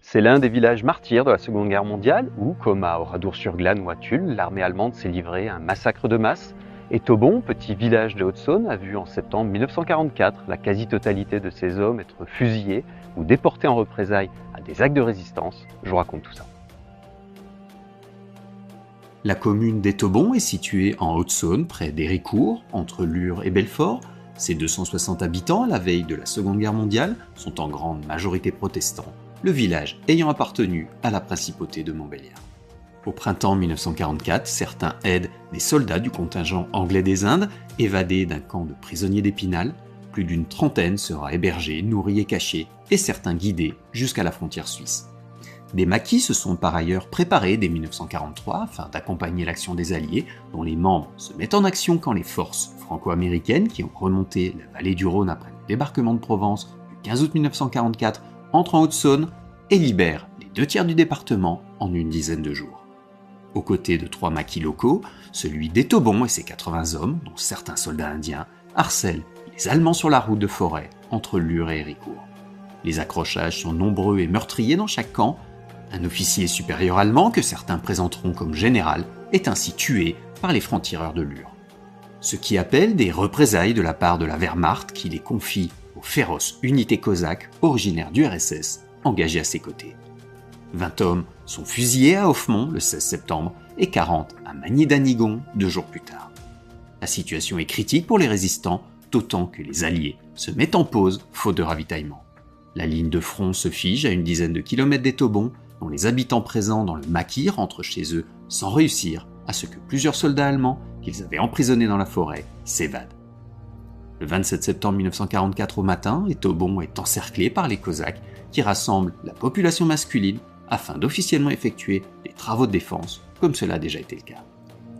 C'est l'un des villages martyrs de la Seconde Guerre mondiale où, comme à Oradour-sur-Glane ou à Tulle, l'armée allemande s'est livrée à un massacre de masse. Et Taubon, petit village de Haute-Saône, a vu en septembre 1944 la quasi-totalité de ses hommes être fusillés ou déportés en représailles à des actes de résistance. Je vous raconte tout ça. La commune d'Étaubon est située en Haute-Saône, près d'Héricourt, entre Lure et Belfort. Ses 260 habitants, à la veille de la Seconde Guerre mondiale, sont en grande majorité protestants, le village ayant appartenu à la principauté de Montbéliard. Au printemps 1944, certains aident des soldats du contingent anglais des Indes, évadés d'un camp de prisonniers d'Épinal. Plus d'une trentaine sera hébergée, nourrie et cachée, et certains guidés jusqu'à la frontière suisse. Des maquis se sont par ailleurs préparés dès 1943 afin d'accompagner l'action des Alliés, dont les membres se mettent en action quand les forces franco-américaines qui ont remonté la vallée du Rhône après le débarquement de Provence du 15 août 1944 entrent en Haute-Saône et libèrent les 2/3 du département en une dizaine de jours. Aux côtés de 3 maquis locaux, celui d'Étaubon et ses 80 hommes, dont certains soldats indiens, harcèlent les Allemands sur la route de forêt entre Lure et Héricourt. Les accrochages sont nombreux et meurtriers dans chaque camp. Un officier supérieur allemand, que certains présenteront comme général, est ainsi tué par les francs-tireurs de Lure. Ce qui appelle des représailles de la part de la Wehrmacht qui les confie aux féroces unités cosaques originaires du RSS engagées à ses côtés. 20 hommes sont fusillés à Hoffmont le 16 septembre et 40 à Magny-d'Anigon 2 jours plus tard. La situation est critique pour les résistants, d'autant que les Alliés se mettent en pause faute de ravitaillement. La ligne de front se fige à une dizaine de kilomètres d'Étaubon, dont les habitants présents dans le maquis rentrent chez eux sans réussir à ce que plusieurs soldats allemands qu'ils avaient emprisonnés dans la forêt s'évadent. Le 27 septembre 1944 au matin, Étaubon est encerclé par les Cosaques qui rassemblent la population masculine afin d'officiellement effectuer des travaux de défense, comme cela a déjà été le cas.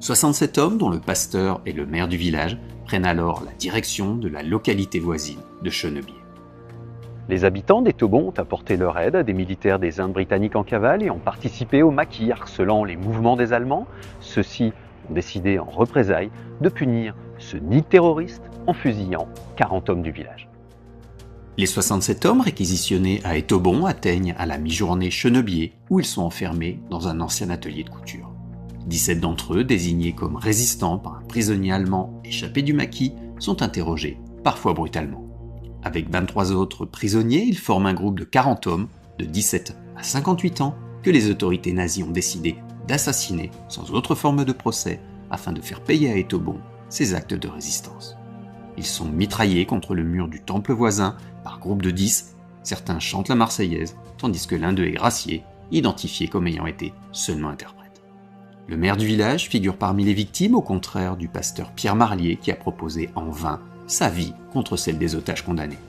67 hommes, dont le pasteur et le maire du village, prennent alors la direction de la localité voisine de Chenebier. Les habitants d'Étaubon ont apporté leur aide à des militaires des Indes britanniques en cavale et ont participé au maquis harcelant les mouvements des Allemands. Ceux-ci ont décidé en représailles de punir ce nid terroriste en fusillant 40 hommes du village. Les 67 hommes réquisitionnés à Étaubon atteignent à la mi-journée Chenebier, où ils sont enfermés dans un ancien atelier de couture. 17 d'entre eux, désignés comme résistants par un prisonnier allemand échappé du maquis, sont interrogés, parfois brutalement. Avec 23 autres prisonniers, ils forment un groupe de 40 hommes, de 17 à 58 ans, que les autorités nazies ont décidé d'assassiner sans autre forme de procès, afin de faire payer à Étaubon ses actes de résistance. Ils sont mitraillés contre le mur du temple voisin par groupe de 10, certains chantent la Marseillaise, tandis que l'un d'eux est gracié, identifié comme ayant été seulement interprète. Le maire du village figure parmi les victimes, au contraire du pasteur Pierre Marlier qui a proposé en vain sa vie contre celle des otages condamnés.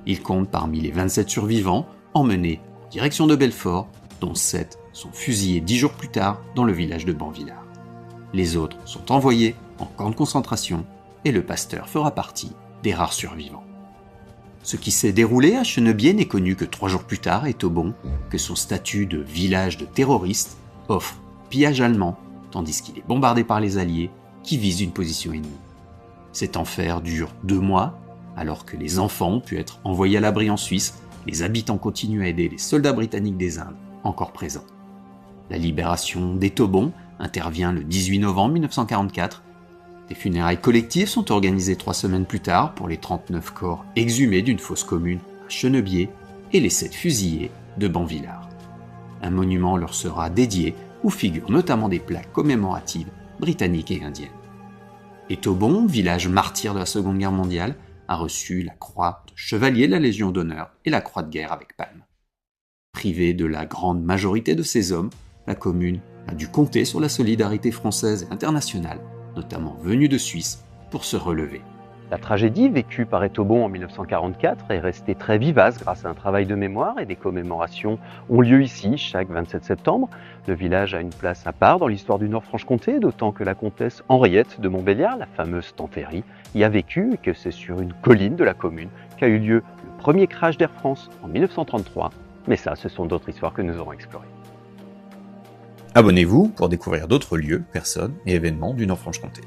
Il compte parmi les 27 survivants emmenés en direction de Belfort, dont 7 sont fusillés 10 jours plus tard dans le village de Banvillars. Les autres sont envoyés en camp de concentration et le pasteur fera partie des rares survivants. Ce qui s'est déroulé à Chenebier n'est connu que 3 jours plus tard, et Taubon, que son statut de village de terroristes offre pillage allemand, tandis qu'il est bombardé par les Alliés qui visent une position ennemie. Cet enfer dure 2 mois, alors que les enfants ont pu être envoyés à l'abri en Suisse, les habitants continuent à aider les soldats britanniques des Indes, encore présents. La libération d'Étaubon intervient le 18 novembre 1944. Des funérailles collectives sont organisées 3 semaines plus tard pour les 39 corps exhumés d'une fosse commune à Chenebier et les 7 fusillés de Banvillars. Un monument leur sera dédié où figurent notamment des plaques commémoratives britanniques et indiennes. Étaubon, village martyr de la Seconde Guerre mondiale, a reçu la croix de chevalier de la Légion d'honneur et la croix de guerre avec palme. Privée de la grande majorité de ses hommes, la commune a dû compter sur la solidarité française et internationale, notamment venue de Suisse, pour se relever. La tragédie vécue par Étaubon en 1944 est restée très vivace grâce à un travail de mémoire et des commémorations ont lieu ici chaque 27 septembre. Le village a une place à part dans l'histoire du Nord-Franche-Comté, d'autant que la comtesse Henriette de Montbéliard, la fameuse Tantéry, y a vécu et que c'est sur une colline de la commune qu'a eu lieu le premier crash d'Air France en 1933. Mais ça, ce sont d'autres histoires que nous aurons explorées. Abonnez-vous pour découvrir d'autres lieux, personnes et événements du Nord-Franche-Comté.